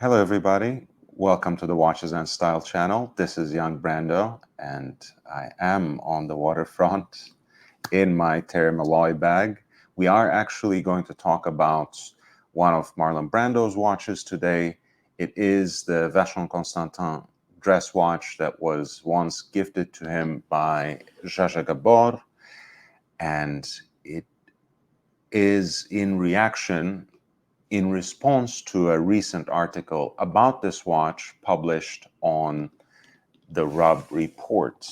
Hello, everybody. Welcome to the Watches and Style channel. This is young Brando, and I am on the waterfront in my Terry Malloy bag. We are actually going to talk about one of Marlon Brando's watches today. It is the Vacheron Constantin dress watch that was once gifted to him by Zsa Zsa Gabor, and it is in response to a recent article about this watch published on the Robb report.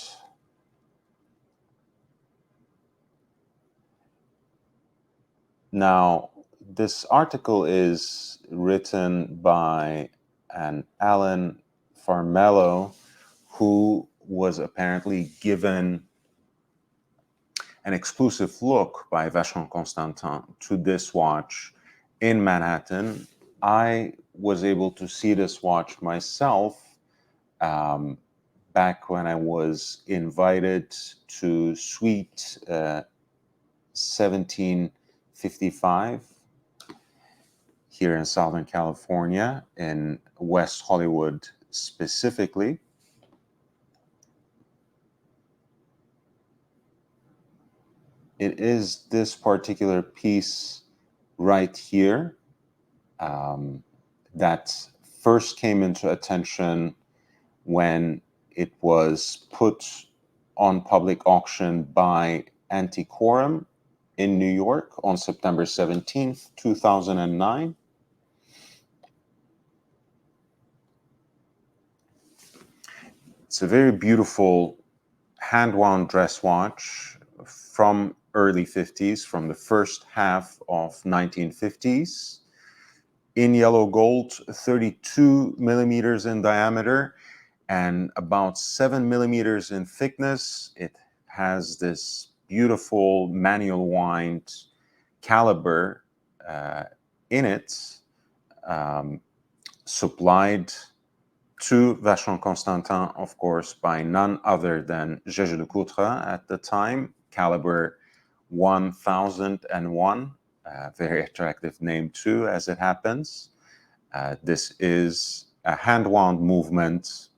Now, this article is written by an Alan Farmello, who was apparently given an exclusive look by Vacheron Constantin to this watch in Manhattan. I was able to see this watch myself back when I was invited to Suite 1755 here in Southern California, in West Hollywood specifically. It is this particular piece right here that first came into attention when it was put on public auction by Antiquorum in New York on September 17th, 2009. It's a very beautiful hand-wound dress watch from early 50s, from the first half of 1950s, in yellow gold, 32 millimeters in diameter and about 7 millimeters in thickness. It has this beautiful manual wind caliber in it, supplied to Vacheron Constantin, of course, by none other than jaeger-lecoultre at the time, caliber 1001. Very attractive name too, as it happens. This is a hand-wound movement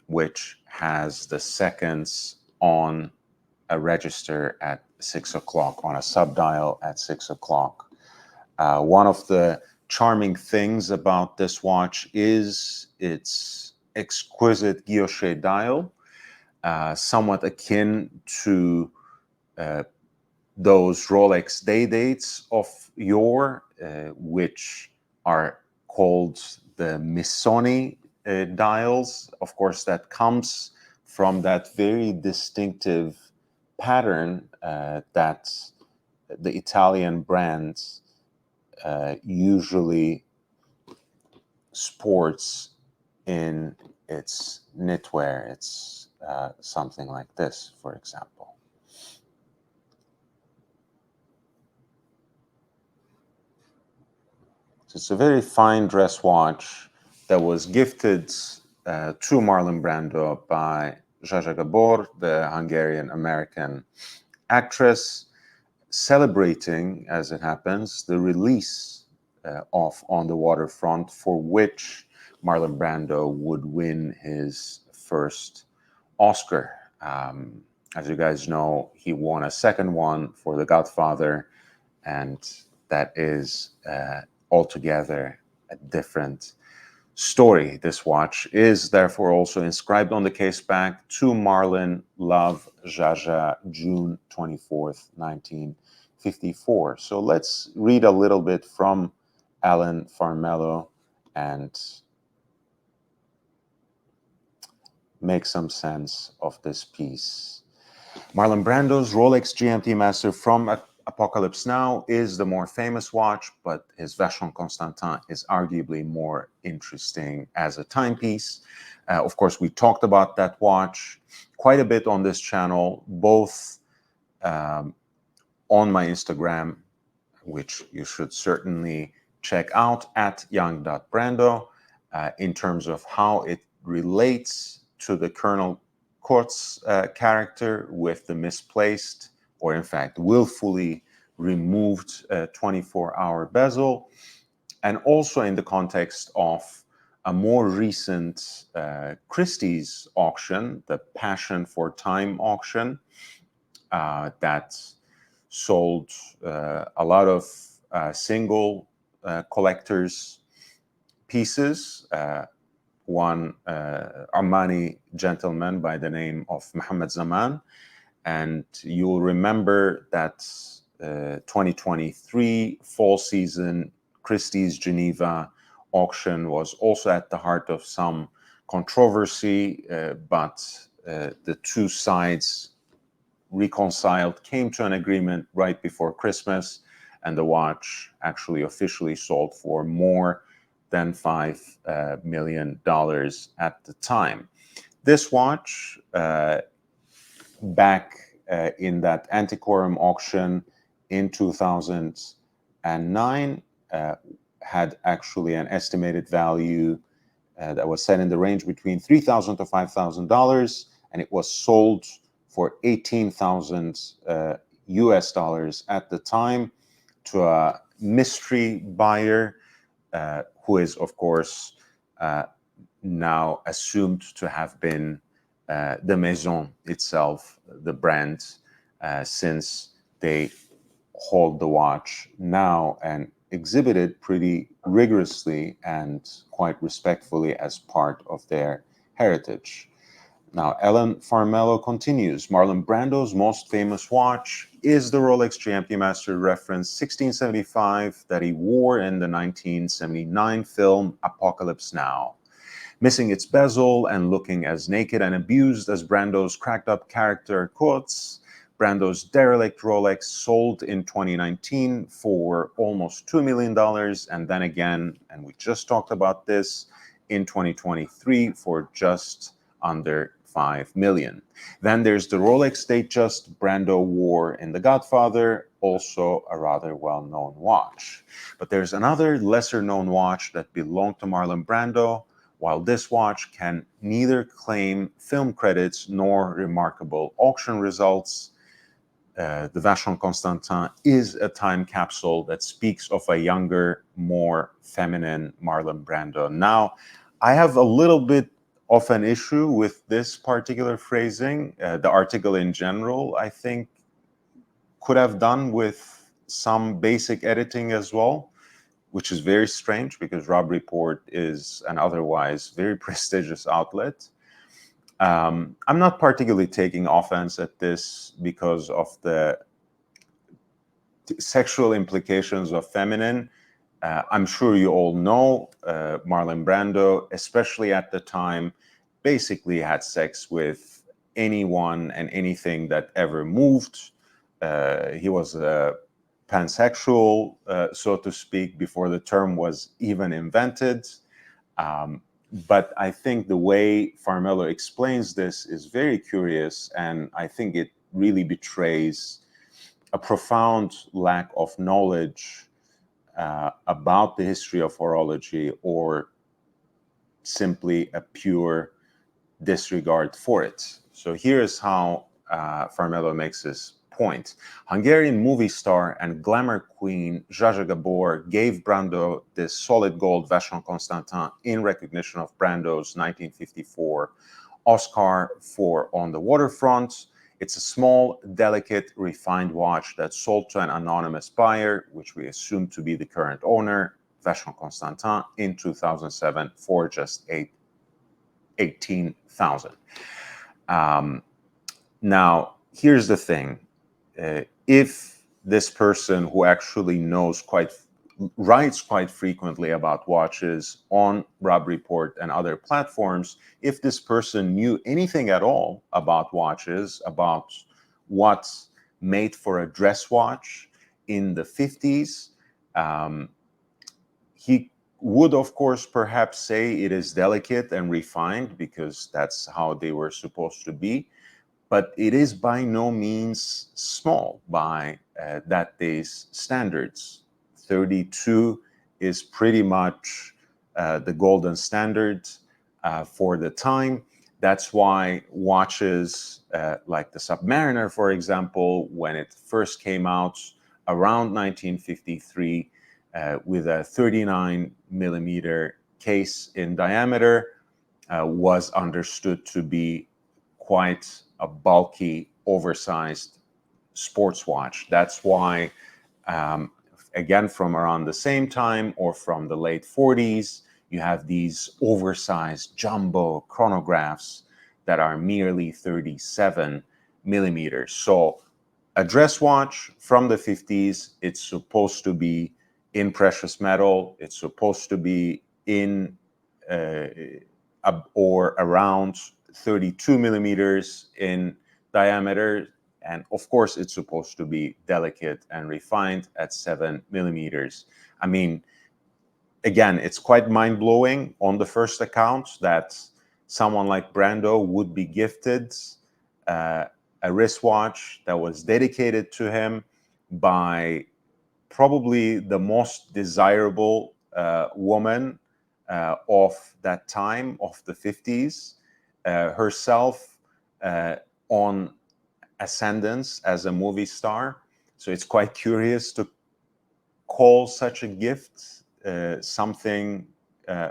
which has the seconds on a register at 6 o'clock, on a subdial at 6 o'clock. One of the charming things about this watch is its exquisite guilloche dial, somewhat akin to those Rolex day dates of yore, which are called the Missoni dials. Of course, that comes from that very distinctive pattern that the Italian brands usually sports in its knitwear. It's something like this, for example. So it's a very fine dress watch that was gifted to Marlon Brando by Zsa Zsa Gabor, the Hungarian-American actress, celebrating, as it happens, the release of On the Waterfront, for which Marlon Brando would win his first Oscar. As you guys know, he won a second one for The Godfather, and that is altogether a different story. This watch is therefore also inscribed on the case back to Marlon, Love, Zsa Zsa, June 24th, 1954. So let's read a little bit from Alan Farmello and make some sense of this piece. Marlon Brando's Rolex GMT Master from Apocalypse Now is the more famous watch, but his Vacheron Constantin is arguably more interesting as a timepiece. Of course, we talked about that watch quite a bit on this channel, both on my Instagram, which you should certainly check out at young.brando, in terms of how it relates to the Colonel Kurtz character with the misplaced, or in fact willfully removed 24-hour bezel, and also in the context of a more recent Christie's auction, the Passion for Time auction, that sold a lot of single collectors' pieces. One Armani gentleman by the name of Mohammed Zaman. And you'll remember that 2023 fall season Christie's Geneva auction was also at the heart of some controversy, but the two sides reconciled, came to an agreement right before Christmas, and the watch actually officially sold for more than $5 million at the time. This watch, back in that Antiquarium auction in 2009, had actually an estimated value that was set in the range between $3,000 to $5,000, and it was sold for 18,000 US dollars at the time to a mystery buyer who is, of course, now assumed to have been the Maison itself, the brand, since they hold the watch now and exhibit it pretty rigorously and quite respectfully as part of their heritage. Now, Ellen Farmello continues. Marlon Brando's most famous watch is the Rolex GMT Master Reference 1675 that he wore in the 1979 film Apocalypse Now. Missing its bezel and looking as naked and abused as Brando's cracked-up character quotes, Brando's derelict Rolex sold in 2019 for almost $2 million, and then again, and we just talked about this, in 2023 for just under $5 million. Then there's the Rolex Datejust Brando wore in The Godfather, also a rather well-known watch. But there's another lesser-known watch that belonged to Marlon Brando, while this watch can neither claim film credits nor remarkable auction results. The Vacheron Constantin is a time capsule that speaks of a younger, more feminine Marlon Brando. Now, I have a little bit of an issue with this particular phrasing. The article in general, I think, could have done with some basic editing as well, which is very strange because Robb Report is an otherwise very prestigious outlet. I'm not particularly taking offense at this because of the sexual implications of feminine. I'm sure you all know Marlon Brando, especially at the time, basically had sex with anyone and anything that ever moved. He was a pansexual, so to speak, before the term was even invented. But I think the way Farmello explains this is very curious, and I think it really betrays a profound lack of knowledge about the history of horology, or simply a pure disregard for it. So here's how Farmello makes this point. Hungarian movie star and glamour queen Zsa Zsa Gabor gave Brando this solid gold Vacheron Constantin in recognition of Brando's 1954 Oscar for On the Waterfront. It's a small, delicate, refined watch that sold to an anonymous buyer, which we assume to be the current owner, Vacheron Constantin, in 2007 for just $18,000. Now, here's the thing. If this person who actually writes quite frequently about watches on Robb Report and other platforms, if this person knew anything at all about watches, about what made for a dress watch in the 50s, he would, of course, perhaps say it is delicate and refined because that's how they were supposed to be. But it is by no means small by that day's standards. 32 is pretty much the golden standard for the time. That's why watches like the Submariner, for example, when it first came out around 1953 with a 39 millimeter case in diameter, was understood to be quite a bulky, oversized sports watch. That's why, again, from around the same time or from the late 40s, you have these oversized jumbo chronographs that are merely 37 millimeters. So a dress watch from the 50s, it's supposed to be in precious metal. It's supposed to be in or around 32 millimeters in diameter. And of course, it's supposed to be delicate and refined at 7 millimeters. I mean, again, it's quite mind-blowing on the first account that someone like Brando would be gifted a wristwatch that was dedicated to him by probably the most desirable woman of that time, of the 50s, herself on ascendance as a movie star. So it's quite curious to call such a gift something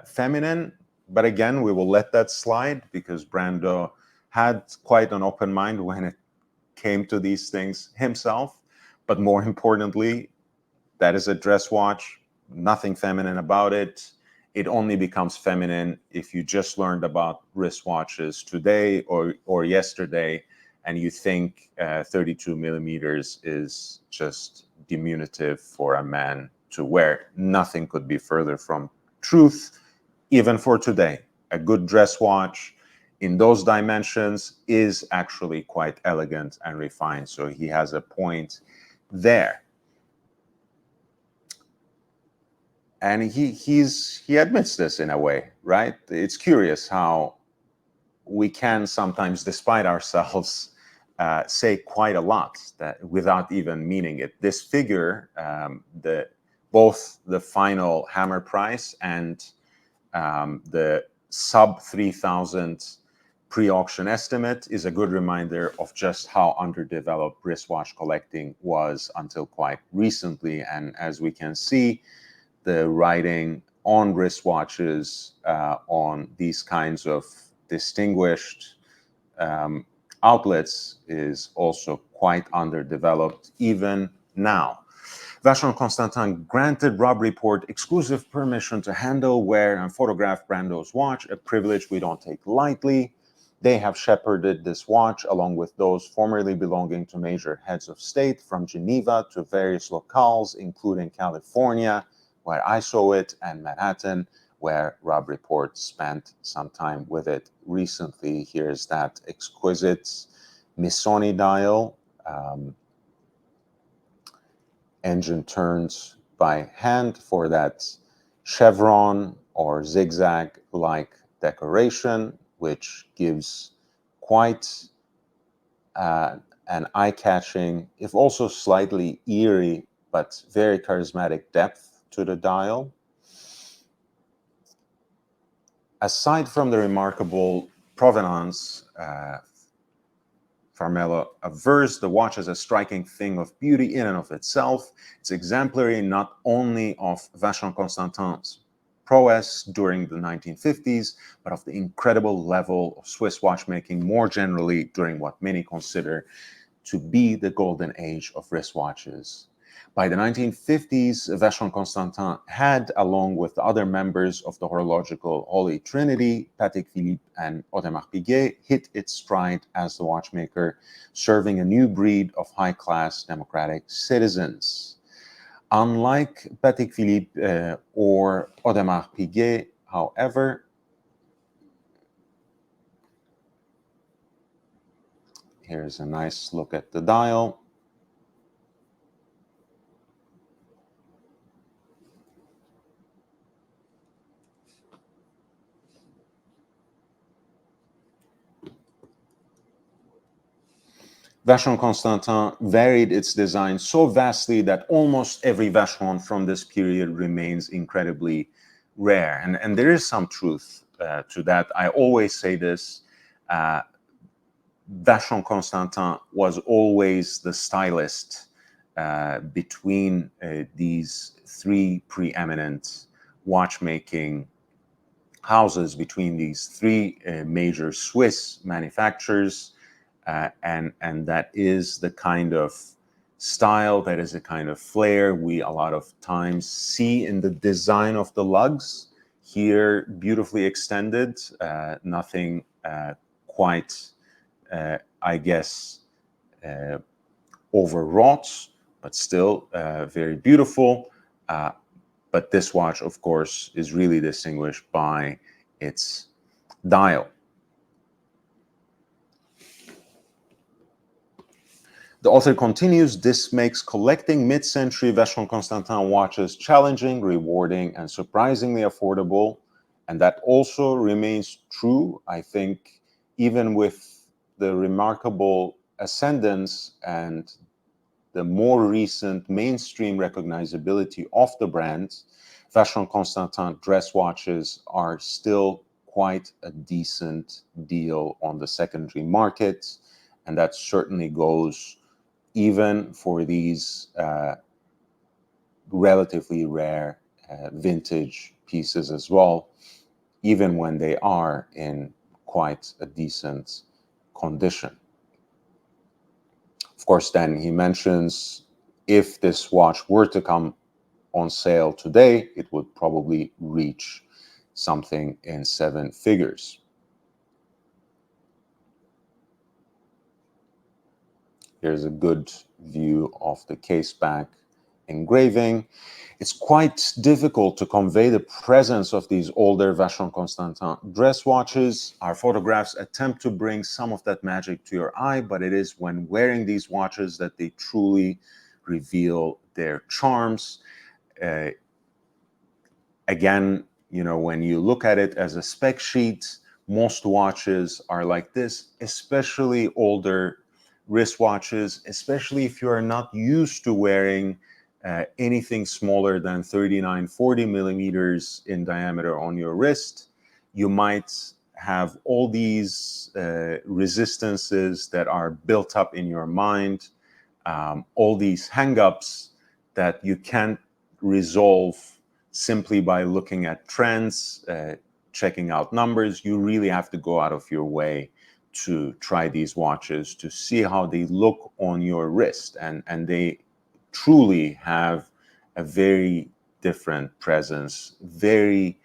feminine. But again, we will let that slide because Brando had quite an open mind when it came to these things himself. But more importantly, that is a dress watch, nothing feminine about it. It only becomes feminine if you just learned about wristwatches today or yesterday, and you think 32 millimeters is just diminutive for a man to wear. Nothing could be further from truth, even for today. A good dress watch in those dimensions is actually quite elegant and refined. So he has a point there. And he admits this in a way, right? It's curious how we can sometimes, despite ourselves, say quite a lot that without even meaning it. This figure, both the final hammer price and the sub 3,000 pre-auction estimate, is a good reminder of just how underdeveloped wristwatch collecting was until quite recently. And as we can see, the writing on wristwatches on these kinds of distinguished outlets is also quite underdeveloped even now. Vacheron Constantin granted Robb Report exclusive permission to handle, wear, and photograph Brando's watch, a privilege we don't take lightly. They have shepherded this watch, along with those formerly belonging to major heads of state, from Geneva to various locales, including California, where I saw it, and Manhattan, where Robb Report spent some time with it recently. Here's that exquisite Missoni dial, engine turns by hand for that chevron or zigzag-like decoration, which gives quite an eye-catching, if also slightly eerie, but very charismatic depth to the dial. Aside from the remarkable provenance, Farmelo avers the watch as a striking thing of beauty in and of itself. It's exemplary not only of Vacheron Constantin's prowess during the 1950s, but of the incredible level of Swiss watchmaking more generally during what many consider to be the golden age of wristwatches. By the 1950s, Vacheron Constantin had, along with the other members of the horological Holy Trinity, Patek Philippe and Audemars Piguet, hit its stride as the watchmaker, serving a new breed of high-class democratic citizens. Unlike Patek Philippe or Audemars Piguet, however, here's a nice look at the dial. Vacheron Constantin varied its design so vastly that almost every Vacheron from this period remains incredibly rare. And there is some truth to that. I always say this, Vacheron Constantin was always the stylist between these three preeminent watchmaking houses between these three major Swiss manufacturers, and that is the kind of style, that is a kind of flair we a lot of times see in the design of the lugs. Here, beautifully extended, nothing quite, I guess, overwrought, but still very beautiful. But this watch, of course, is really distinguished by its dial. The author continues, this makes collecting mid-century Vacheron Constantin watches challenging, rewarding, and surprisingly affordable. And that also remains true, I think, even with the remarkable ascendance and the more recent mainstream recognizability of the brand. Vacheron Constantin dress watches are still quite a decent deal on the secondary market, and that certainly goes even for these relatively rare vintage pieces as well, even when they are in quite a decent condition. Of course, then he mentions if this watch were to come on sale today, it would probably reach something in 7 figures. Here's a good view of the case back engraving. It's quite difficult to convey the presence of these older Vacheron Constantin dress watches. Our photographs attempt to bring some of that magic to your eye, but it is when wearing these watches that they truly reveal their charms. Again, you know, when you look at it as a spec sheet, most watches are like this, especially older wristwatches, especially if you are not used to wearing anything smaller than 39, 40 millimeters in diameter on your wrist. You might have all these resistances that are built up in your mind, all these hang-ups that you can't resolve simply by looking at trends, checking out numbers. You really have to go out of your way to try these watches, to see how they look on your wrist. And they truly have a very different presence, very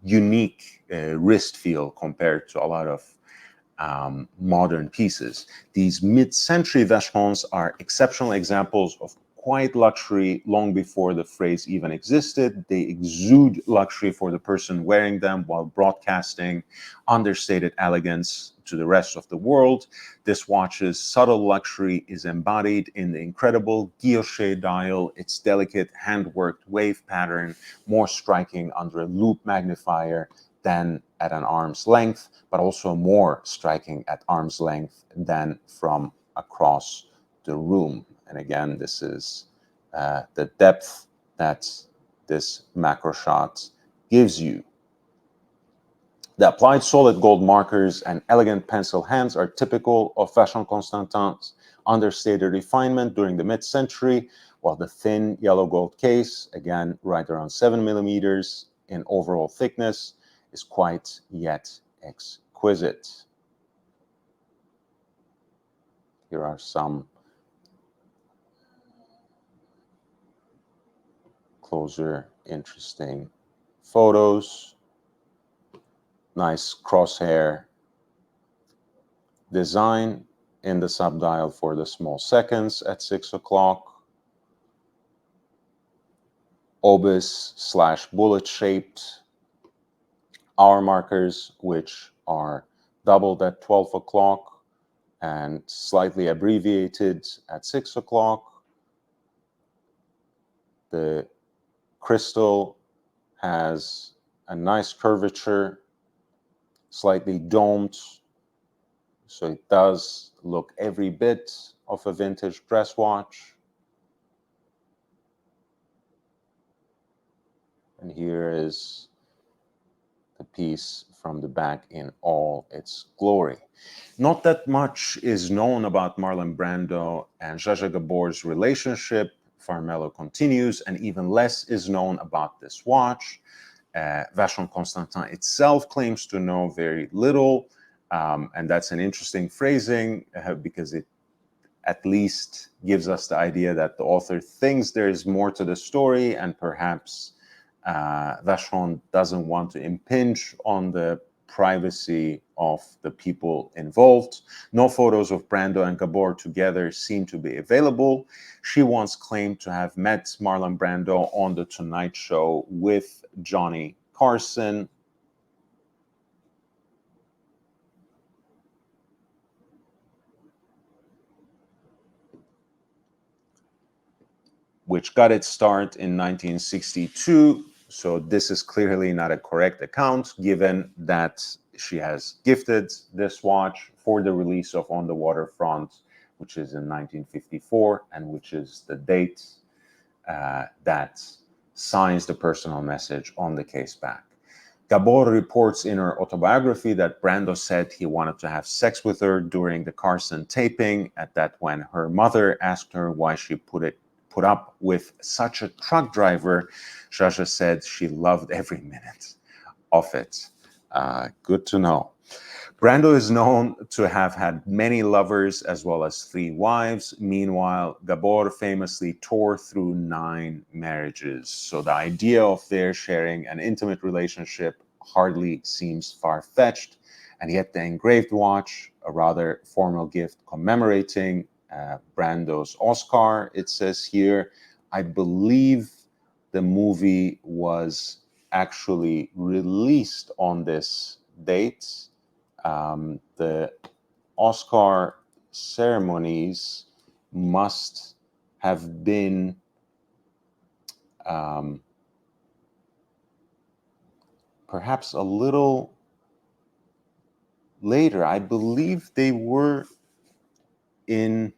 unique wrist feel compared to a lot of modern pieces. These mid-century Vacherons are exceptional examples of quiet luxury long before the phrase even existed. They exude luxury for the person wearing them while broadcasting understated elegance to the rest of the world. This watch's subtle luxury is embodied in the incredible guilloche dial, its delicate hand-worked wave pattern, more striking under a loupe magnifier than at an arm's length, but also more striking at arm's length than from across the room. And again, this is the depth that this macro shot gives you. The applied solid gold markers and elegant pencil hands are typical of Vacheron Constantin's understated refinement during the mid-century, while the thin yellow gold case, again right around 7 millimeters in overall thickness, is quite yet exquisite. Here are some closer, interesting photos. Nice crosshair design in the subdial for the small seconds at 6 o'clock. Obus/bullet shaped hour markers, which are doubled at 12 o'clock and slightly abbreviated at 6 o'clock. The crystal has a nice curvature, slightly domed, so it does look every bit of a vintage dress watch. And here is the piece from the back in all its glory. Not that much is known about Marlon Brando and Zsa Zsa Gabor's relationship. Farmello continues, and even less is known about this watch. Vacheron Constantin itself claims to know very little, and that's an interesting phrasing because it at least gives us the idea that the author thinks there is more to the story, and perhaps Vacheron doesn't want to impinge on the privacy of the people involved. No photos of Brando and Gabor together seem to be available. She once claimed to have met Marlon Brando on The Tonight Show with Johnny Carson. Which got its start in 1962. So this is clearly not a correct account, given that she has gifted this watch for the release of On the Waterfront, which is in 1954, and which is the date that signs the personal message on the case back. Gabor reports in her autobiography that Brando said he wanted to have sex with her during the Carson taping, at that when her mother asked her why she put up with such a truck driver. Zsa Zsa said she loved every minute of it. Good to know. Brando is known to have had many lovers as well as 3 wives. Meanwhile, Gabor famously tore through 9 marriages. So the idea of their sharing an intimate relationship hardly seems far-fetched. And yet the engraved watch, a rather formal gift commemorating Brando's Oscar, it says here, I believe the movie was actually released on this date. The Oscar ceremonies must have been perhaps a little later. I believe they were in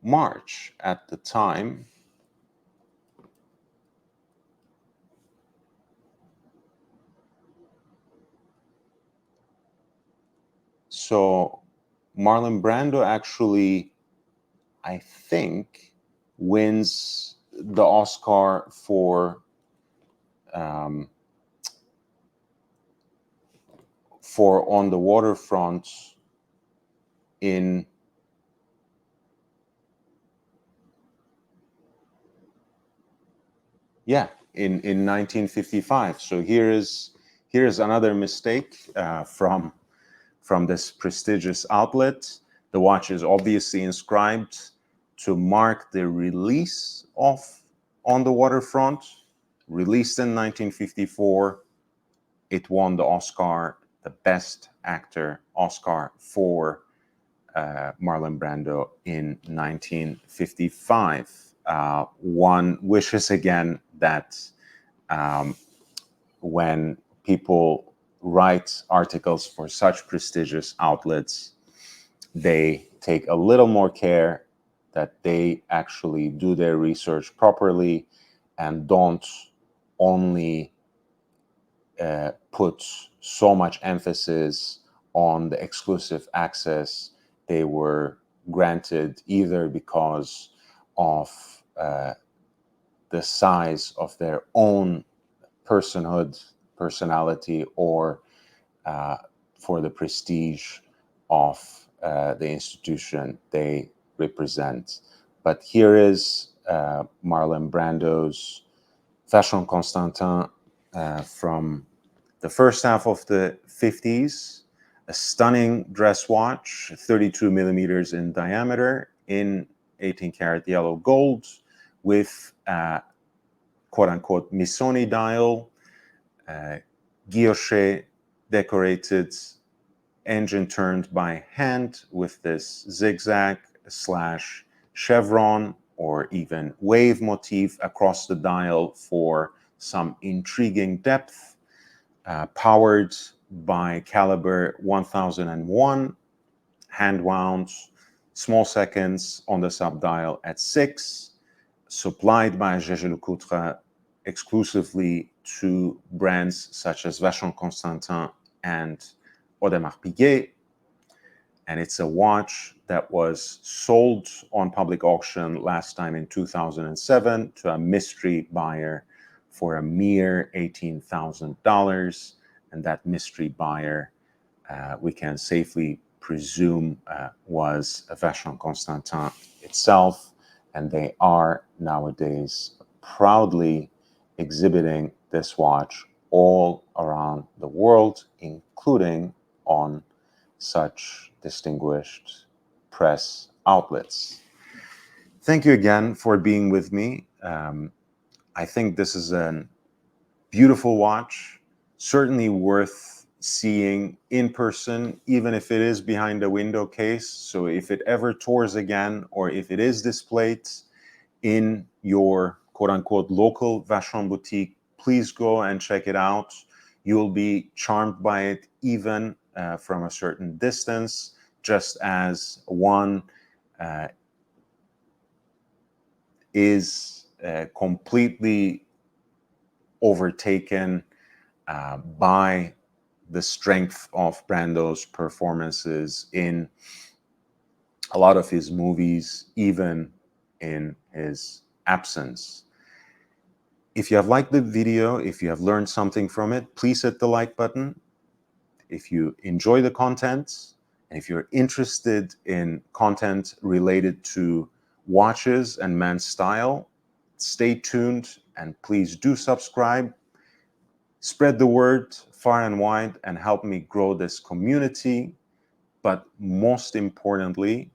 March at the time. So Marlon Brando actually, I think, wins the Oscar for On the Waterfront in in 1955. So here is another mistake from this prestigious outlet. The watch is obviously inscribed to mark the release of On the Waterfront, released in 1954. It won the Oscar, the Best Actor Oscar for Marlon Brando in 1955. One wishes again that when people write articles for such prestigious outlets, they take a little more care, that they actually do their research properly and don't only put so much emphasis on the exclusive access they were granted, either because of the size of their own personality, or for the prestige of the institution they represent. But here is Marlon Brando's Vacheron Constantin from the first half of the 50s, a stunning dress watch, 32 millimeters in diameter, in 18 karat yellow gold, with quote-unquote Missoni dial, guilloche decorated, engine turned by hand with this zigzag slash chevron or even wave motif across the dial for some intriguing depth, powered by caliber 1001, hand wound, small seconds on the subdial at 6, supplied by jaeger-lecoultre exclusively to brands such as Vacheron Constantin and Audemars Piguet. And it's a watch that was sold on public auction last time in 2007 to a mystery buyer for a mere $18,000, and that mystery buyer, we can safely presume, was Vacheron Constantin itself, and they are nowadays proudly exhibiting this watch all around the world, including on such distinguished press outlets. Thank you again for being with me. I think this is a beautiful watch, certainly worth seeing in person, even if it is behind a window case. So if it ever tours again, or if it is displayed in your quote-unquote local Vacheron boutique, please go and check it out. You'll be charmed by it even from a certain distance, just as one is completely overtaken by the strength of Brando's performances in a lot of his movies, even in his absence. If you have liked the video, if you have learned something from it, please hit the like button. If you enjoy the content, and if you're interested in content related to watches and men's style, stay tuned and please do subscribe. Spread the word far and wide and help me grow this community. But most importantly,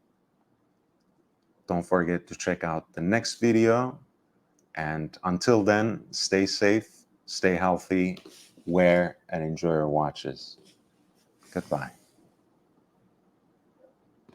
don't forget to check out the next video. And until then, stay safe, stay healthy, wear and enjoy your watches. Goodbye.